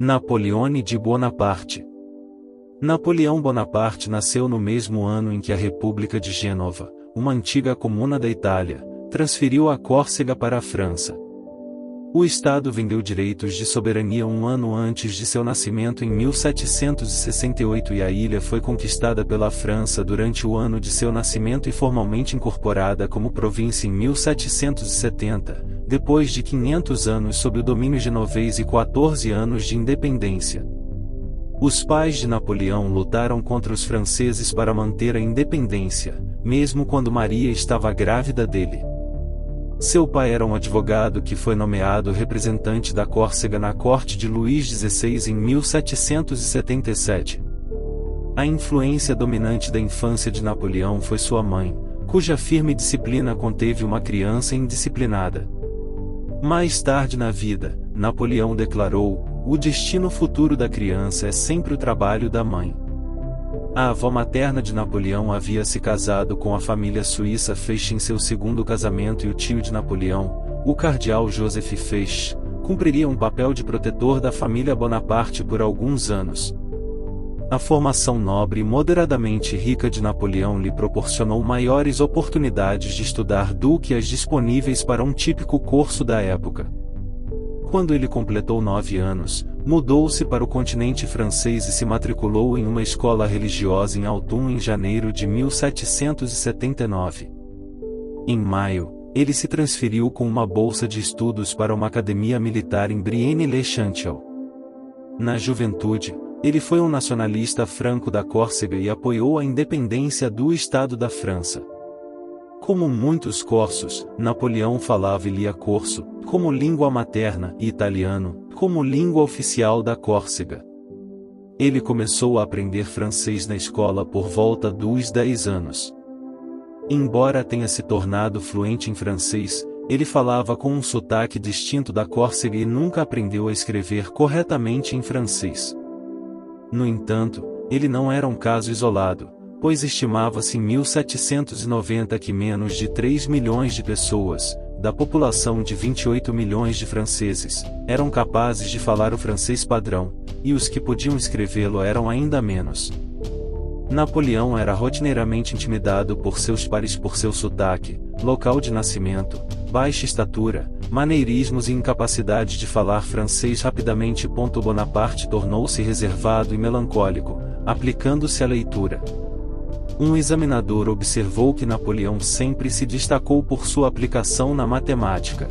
Napoleone de Bonaparte. Napoleão Bonaparte nasceu no mesmo ano em que a República de Gênova, uma antiga comuna da Itália, transferiu a Córcega para a França. O Estado vendeu direitos de soberania um ano antes de seu nascimento em 1768 e a ilha foi conquistada pela França durante o ano de seu nascimento e formalmente incorporada como província em 1770, depois de 500 anos sob o domínio genovês e 14 anos de independência. Os pais de Napoleão lutaram contra os franceses para manter a independência, mesmo quando Maria estava grávida dele. Seu pai era um advogado que foi nomeado representante da Córcega na corte de Luís XVI em 1777. A influência dominante da infância de Napoleão foi sua mãe, cuja firme disciplina conteve uma criança indisciplinada. Mais tarde na vida, Napoleão declarou: "O destino futuro da criança é sempre o trabalho da mãe." A avó materna de Napoleão havia se casado com a família suíça Feisch em seu segundo casamento e o tio de Napoleão, o cardeal Joseph Feisch, cumpriria um papel de protetor da família Bonaparte por alguns anos. A formação nobre e moderadamente rica de Napoleão lhe proporcionou maiores oportunidades de estudar do que as disponíveis para um típico curso da época. Quando ele completou 9 anos, mudou-se para o continente francês e se matriculou em uma escola religiosa em Autun em janeiro de 1779. Em maio, ele se transferiu com uma bolsa de estudos para uma academia militar em Brienne-le-Château. Na juventude, ele foi um nacionalista franco da Córcega e apoiou a independência do Estado da França. Como muitos corsos, Napoleão falava e lia corso, como língua materna, e italiano, como língua oficial da Córcega. Ele começou a aprender francês na escola por volta dos 10 anos. Embora tenha se tornado fluente em francês, ele falava com um sotaque distinto da Córcega e nunca aprendeu a escrever corretamente em francês. No entanto, ele não era um caso isolado, pois estimava-se em 1790 que menos de 3 milhões de pessoas, da população de 28 milhões de franceses, eram capazes de falar o francês padrão, e os que podiam escrevê-lo eram ainda menos. Napoleão era rotineiramente intimidado por seus pares por seu sotaque, local de nascimento, baixa estatura, maneirismos e incapacidade de falar francês rapidamente. Bonaparte tornou-se reservado e melancólico, aplicando-se à leitura. Um examinador observou que Napoleão sempre se destacou por sua aplicação na matemática.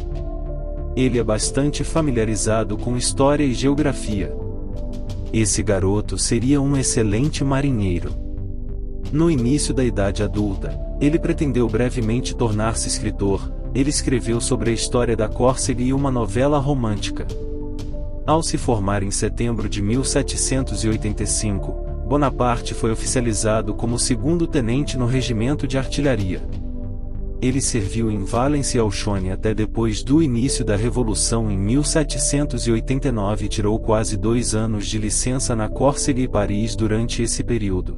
Ele é bastante familiarizado com história e geografia. Esse garoto seria um excelente marinheiro. No início da idade adulta, ele pretendeu brevemente tornar-se escritor. Ele escreveu sobre a história da Córcega e uma novela romântica. Ao se formar em setembro de 1785, Bonaparte foi oficializado como segundo-tenente no regimento de artilharia. Ele serviu em Valence e Auchone até depois do início da Revolução em 1789 e tirou quase 2 anos de licença na Córcega e Paris durante esse período.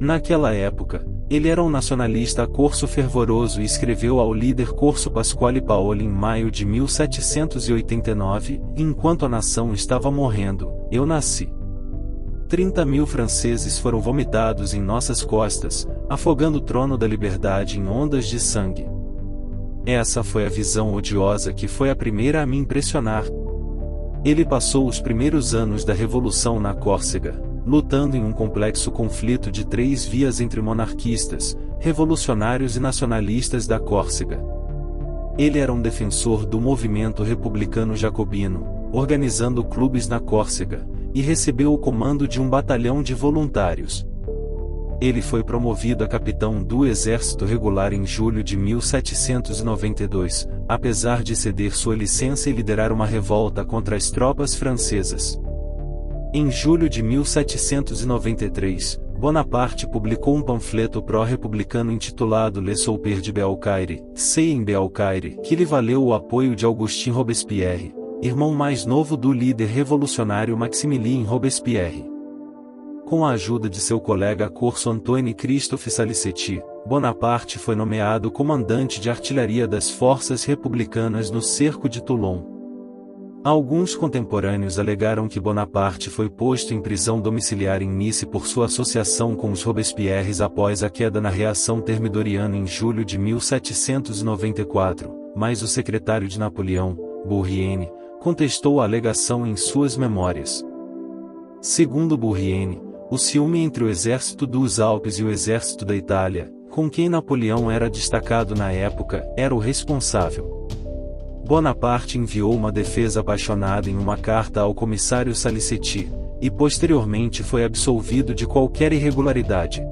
Naquela época, ele era um nacionalista corso fervoroso e escreveu ao líder corso Pasquale Paoli em maio de 1789, enquanto a nação estava morrendo: "Eu nasci. 30.000 franceses foram vomitados em nossas costas, afogando o trono da liberdade em ondas de sangue." Essa foi a visão odiosa que foi a primeira a me impressionar. Ele passou os primeiros anos da Revolução na Córcega, lutando em um complexo conflito de 3 vias entre monarquistas, revolucionários e nacionalistas da Córcega. Ele era um defensor do movimento republicano jacobino, organizando clubes na Córcega, e recebeu o comando de um batalhão de voluntários. Ele foi promovido a capitão do Exército Regular em julho de 1792, apesar de ceder sua licença e liderar uma revolta contra as tropas francesas. Em julho de 1793, Bonaparte publicou um panfleto pró-republicano intitulado Le Souper de Belcaire, Ceia em Belcaire, que lhe valeu o apoio de Augustin Robespierre, irmão mais novo do líder revolucionário Maximilien Robespierre. Com a ajuda de seu colega corso Antoine Christophe Salicetti, Bonaparte foi nomeado comandante de artilharia das forças republicanas no cerco de Toulon. Alguns contemporâneos alegaram que Bonaparte foi posto em prisão domiciliar em Nice por sua associação com os Robespierres após a queda na reação termidoriana em julho de 1794, mas o secretário de Napoleão, Bourrienne, contestou a alegação em suas memórias. Segundo Bourrienne, o ciúme entre o exército dos Alpes e o exército da Itália, com quem Napoleão era destacado na época, era o responsável. Bonaparte enviou uma defesa apaixonada em uma carta ao comissário Salicetti, e posteriormente foi absolvido de qualquer irregularidade.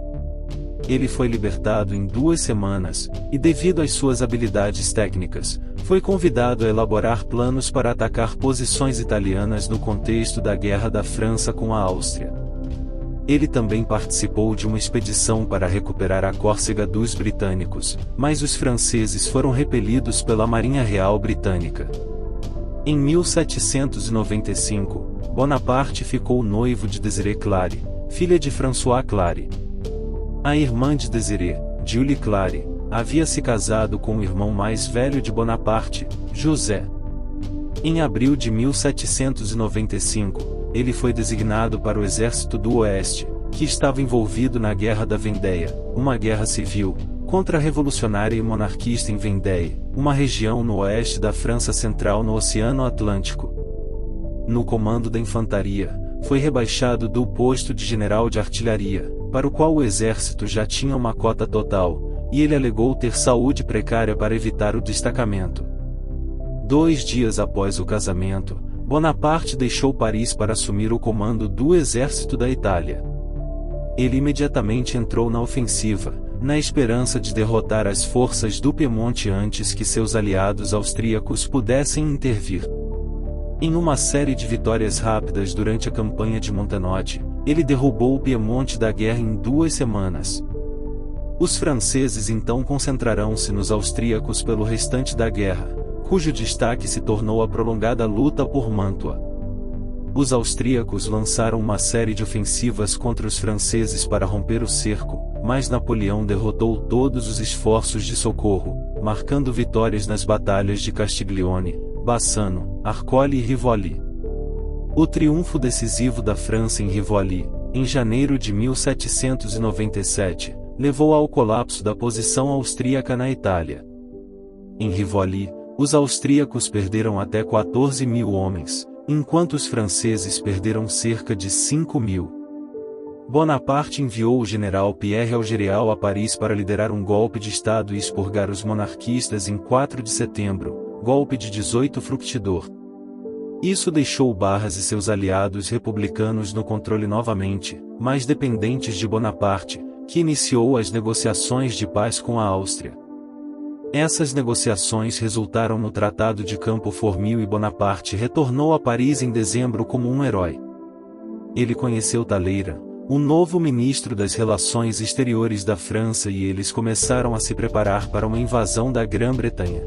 Ele foi libertado em 2 semanas, e devido às suas habilidades técnicas, foi convidado a elaborar planos para atacar posições italianas no contexto da Guerra da França com a Áustria. Ele também participou de uma expedição para recuperar a Córcega dos britânicos, mas os franceses foram repelidos pela Marinha Real Britânica. Em 1795, Bonaparte ficou noivo de Désirée Clary, filha de François Clary. A irmã de Désirée, Julie Clary, havia se casado com o irmão mais velho de Bonaparte, José. Em abril de 1795, ele foi designado para o Exército do Oeste, que estava envolvido na Guerra da Vendéia, uma guerra civil, contra-revolucionária e monarquista em Vendée, uma região no oeste da França Central no Oceano Atlântico. No comando da infantaria, foi rebaixado do posto de general de artilharia, para o qual o exército já tinha uma cota total, e ele alegou ter saúde precária para evitar o destacamento. 2 dias após o casamento, Bonaparte deixou Paris para assumir o comando do exército da Itália. Ele imediatamente entrou na ofensiva, na esperança de derrotar as forças do Piemonte antes que seus aliados austríacos pudessem intervir. Em uma série de vitórias rápidas durante a campanha de Montenotte, ele derrubou o Piemonte da guerra em 2 semanas. Os franceses então concentrarão-se nos austríacos pelo restante da guerra, cujo destaque se tornou a prolongada luta por Mantua. Os austríacos lançaram uma série de ofensivas contra os franceses para romper o cerco, mas Napoleão derrotou todos os esforços de socorro, marcando vitórias nas batalhas de Castiglione, Bassano, Arcole e Rivoli. O triunfo decisivo da França em Rivoli, em janeiro de 1797, levou ao colapso da posição austríaca na Itália. Em Rivoli, os austríacos perderam até 14.000 homens, enquanto os franceses perderam cerca de 5.000. Bonaparte enviou o general Pierre Augereau a Paris para liderar um golpe de Estado e expurgar os monarquistas em 4 de setembro, golpe de 18 fructidor. Isso deixou Barras e seus aliados republicanos no controle novamente, mais dependentes de Bonaparte, que iniciou as negociações de paz com a Áustria. Essas negociações resultaram no Tratado de Campo Formio e Bonaparte retornou a Paris em dezembro como um herói. Ele conheceu Talleyrand, o novo ministro das Relações Exteriores da França, e eles começaram a se preparar para uma invasão da Grã-Bretanha.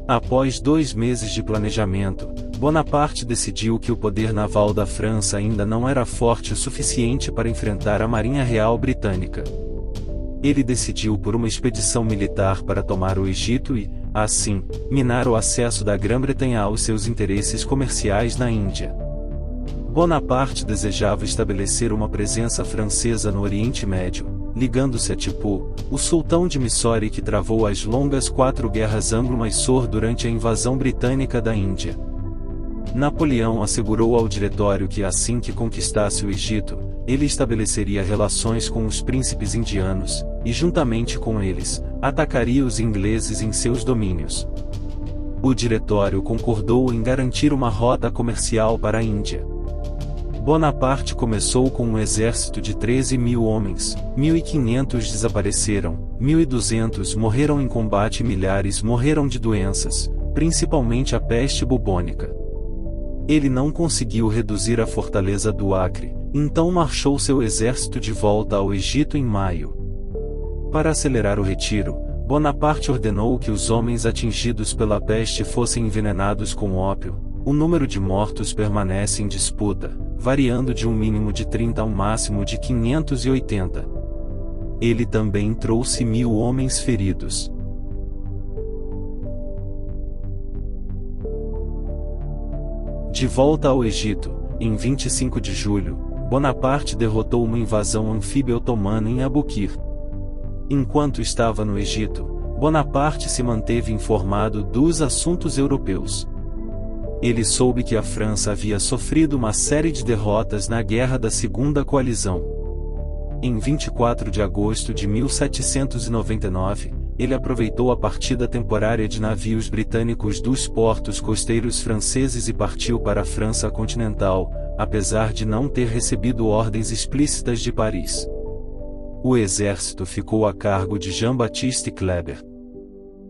Após 2 meses de planejamento, Bonaparte decidiu que o poder naval da França ainda não era forte o suficiente para enfrentar a Marinha Real Britânica. Ele decidiu por uma expedição militar para tomar o Egito e, assim, minar o acesso da Grã-Bretanha aos seus interesses comerciais na Índia. Bonaparte desejava estabelecer uma presença francesa no Oriente Médio, ligando-se a Tipu, o sultão de Mysore que travou as longas 4 guerras anglo-mysore durante a invasão britânica da Índia. Napoleão assegurou ao diretório que assim que conquistasse o Egito, ele estabeleceria relações com os príncipes indianos, e juntamente com eles, atacaria os ingleses em seus domínios. O diretório concordou em garantir uma rota comercial para a Índia. Bonaparte começou com um exército de 13.000 homens, 1.500 desapareceram, 1.200 morreram em combate e milhares morreram de doenças, principalmente a peste bubônica. Ele não conseguiu reduzir a fortaleza do Acre, então marchou seu exército de volta ao Egito em maio. Para acelerar o retiro, Bonaparte ordenou que os homens atingidos pela peste fossem envenenados com ópio. O número de mortos permanece em disputa, variando de um mínimo de 30 a um máximo de 580. Ele também trouxe 1.000 homens feridos. De volta ao Egito, em 25 de julho, Bonaparte derrotou uma invasão anfíbia otomana em Abukir. Enquanto estava no Egito, Bonaparte se manteve informado dos assuntos europeus. Ele soube que a França havia sofrido uma série de derrotas na Guerra da Segunda Coalizão. Em 24 de agosto de 1799, ele aproveitou a partida temporária de navios britânicos dos portos costeiros franceses e partiu para a França continental, apesar de não ter recebido ordens explícitas de Paris. O exército ficou a cargo de Jean-Baptiste Kleber.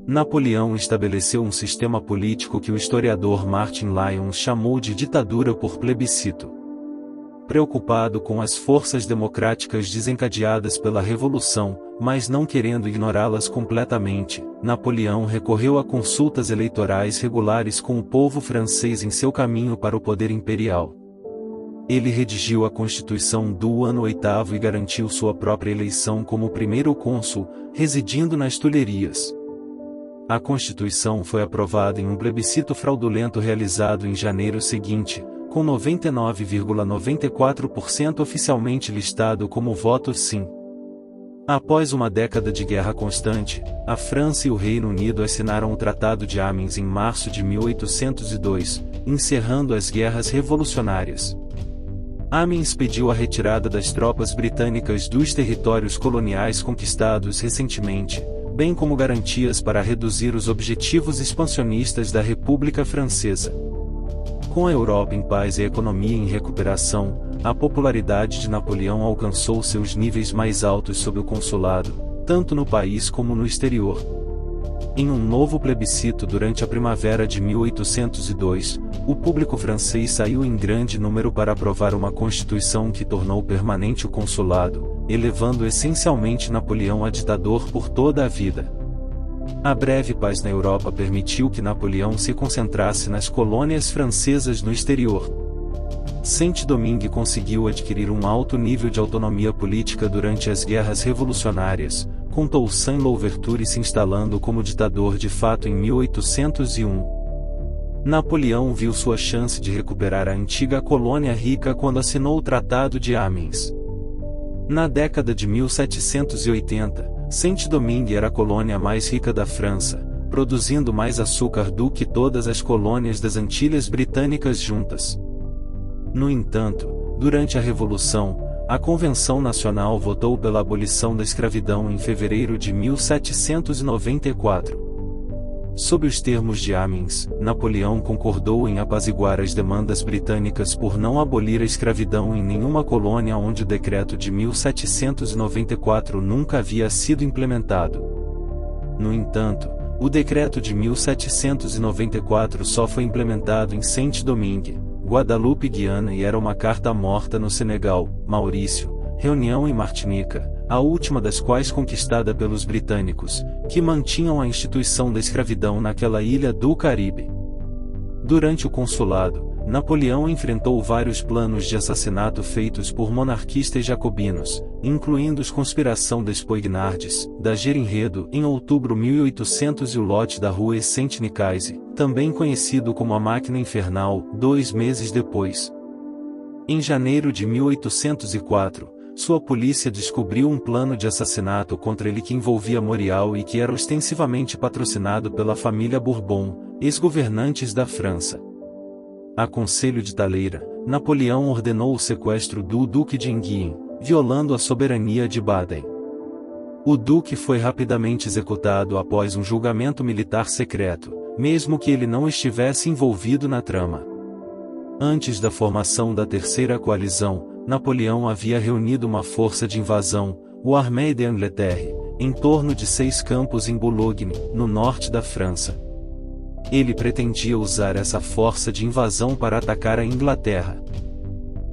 Napoleão estabeleceu um sistema político que o historiador Martin Lyons chamou de ditadura por plebiscito. Preocupado com as forças democráticas desencadeadas pela Revolução, mas não querendo ignorá-las completamente, Napoleão recorreu a consultas eleitorais regulares com o povo francês em seu caminho para o poder imperial. Ele redigiu a Constituição do ano 8º e garantiu sua própria eleição como primeiro cônsul, residindo nas Tulherias. A Constituição foi aprovada em um plebiscito fraudulento realizado em janeiro seguinte, com 99,94% oficialmente listado como voto sim. Após uma década de guerra constante, a França e o Reino Unido assinaram o Tratado de Amiens em março de 1802, encerrando as guerras revolucionárias. Amiens pediu a retirada das tropas britânicas dos territórios coloniais conquistados recentemente, bem como garantias para reduzir os objetivos expansionistas da República Francesa. Com a Europa em paz e a economia em recuperação, a popularidade de Napoleão alcançou seus níveis mais altos sob o consulado, tanto no país como no exterior. Em um novo plebiscito durante a primavera de 1802, o público francês saiu em grande número para aprovar uma constituição que tornou permanente o consulado, elevando essencialmente Napoleão a ditador por toda a vida. A breve paz na Europa permitiu que Napoleão se concentrasse nas colônias francesas no exterior. Saint-Domingue conseguiu adquirir um alto nível de autonomia política durante as guerras revolucionárias, com Toussaint Louverture se instalando como ditador de fato em 1801. Napoleão viu sua chance de recuperar a antiga colônia rica quando assinou o Tratado de Amiens. Na década de 1780, Saint-Domingue era a colônia mais rica da França, produzindo mais açúcar do que todas as colônias das Antilhas Britânicas juntas. No entanto, durante a Revolução, a Convenção Nacional votou pela abolição da escravidão em fevereiro de 1794. Sob os termos de Amiens, Napoleão concordou em apaziguar as demandas britânicas por não abolir a escravidão em nenhuma colônia onde o decreto de 1794 nunca havia sido implementado. No entanto, o decreto de 1794 só foi implementado em Saint-Domingue, Guadalupe e Guiana e era uma carta morta no Senegal, Maurício, Reunião e Martinica, a última das quais conquistada pelos britânicos, que mantinham a instituição da escravidão naquela ilha do Caribe. Durante o consulado, Napoleão enfrentou vários planos de assassinato feitos por monarquistas jacobinos, incluindo a conspiração das Poignardes, da Gerinredo em outubro 1800 e o lote da rua Saint-Nicaise, também conhecido como a Máquina Infernal, 2 meses depois. Em janeiro de 1804, sua polícia descobriu um plano de assassinato contra ele que envolvia Morial e que era ostensivamente patrocinado pela família Bourbon, ex-governantes da França. A conselho de Taleira, Napoleão ordenou o sequestro do Duque de Enghien, violando a soberania de Baden. O Duque foi rapidamente executado após um julgamento militar secreto, mesmo que ele não estivesse envolvido na trama. Antes da formação da Terceira Coalizão, Napoleão havia reunido uma força de invasão, o Armée d'Angleterre, em torno de 6 campos em Boulogne, no norte da França. Ele pretendia usar essa força de invasão para atacar a Inglaterra.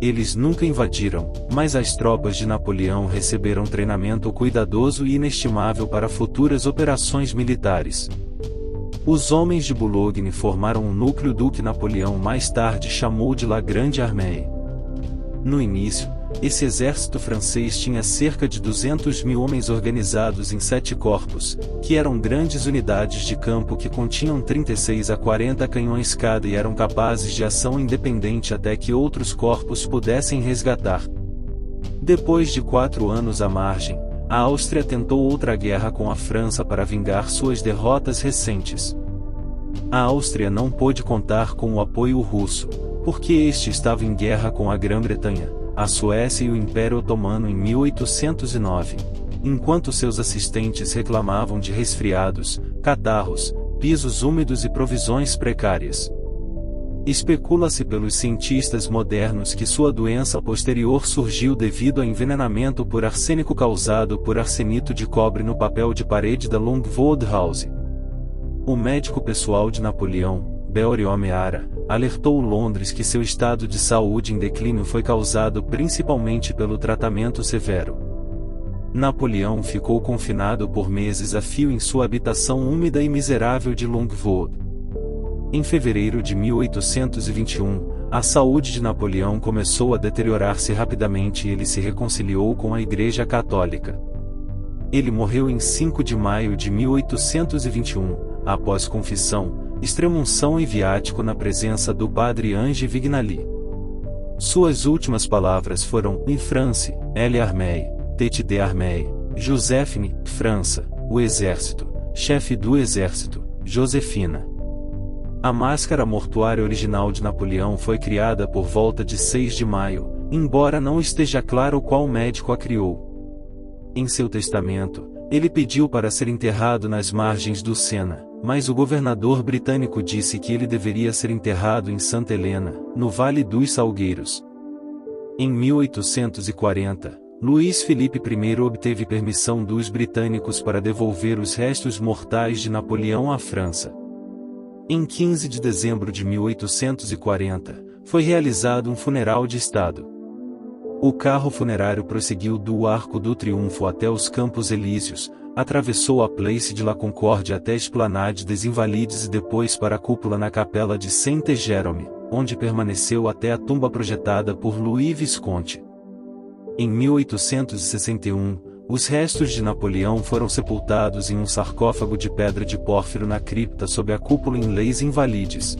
Eles nunca invadiram, mas as tropas de Napoleão receberam treinamento cuidadoso e inestimável para futuras operações militares. Os homens de Boulogne formaram um núcleo do que Napoleão mais tarde chamou de La Grande Armée. No início, Esse exército francês tinha cerca de 200.000 homens organizados em 7 corpos, que eram grandes unidades de campo que continham 36 a 40 canhões cada e eram capazes de ação independente até que outros corpos pudessem resgatar. Depois de 4 anos à margem, a Áustria tentou outra guerra com a França para vingar suas derrotas recentes. A Áustria não pôde contar com o apoio russo, porque este estava em guerra com a Grã-Bretanha, a Suécia e o Império Otomano em 1809, enquanto seus assistentes reclamavam de resfriados, catarros, pisos úmidos e provisões precárias. Especula-se pelos cientistas modernos que sua doença posterior surgiu devido a envenenamento por arsênico causado por arsenito de cobre no papel de parede da Longwood House. O médico pessoal de Napoleão, Bellery O'Meara, alertou Londres que seu estado de saúde em declínio foi causado principalmente pelo tratamento severo. Napoleão ficou confinado por meses a fio em sua habitação úmida e miserável de Longwood. Em fevereiro de 1821, a saúde de Napoleão começou a deteriorar-se rapidamente e ele se reconciliou com a Igreja Católica. Ele morreu em 5 de maio de 1821, após confissão, extrema-unção e viático na presença do padre Ange Vignali. Suas últimas palavras foram: "In France, elle armée, tête d'armée, Joséphine, França, o exército, chefe do exército, Josefina." A máscara mortuária original de Napoleão foi criada por volta de 6 de maio, embora não esteja claro qual médico a criou. Em seu testamento, ele pediu para ser enterrado nas margens do Sena, mas o governador britânico disse que ele deveria ser enterrado em Santa Helena, no Vale dos Salgueiros. Em 1840, Luís Felipe I obteve permissão dos britânicos para devolver os restos mortais de Napoleão à França. Em 15 de dezembro de 1840, foi realizado um funeral de Estado. O carro funerário prosseguiu do Arco do Triunfo até os Campos Elíseos, atravessou a Place de la Concorde até a Esplanade des Invalides e depois para a cúpula na Capela de Saint-Jérôme, onde permaneceu até a tumba projetada por Louis Visconti. Em 1861, os restos de Napoleão foram sepultados em um sarcófago de pedra de pórfiro na cripta sob a cúpula em Les Invalides.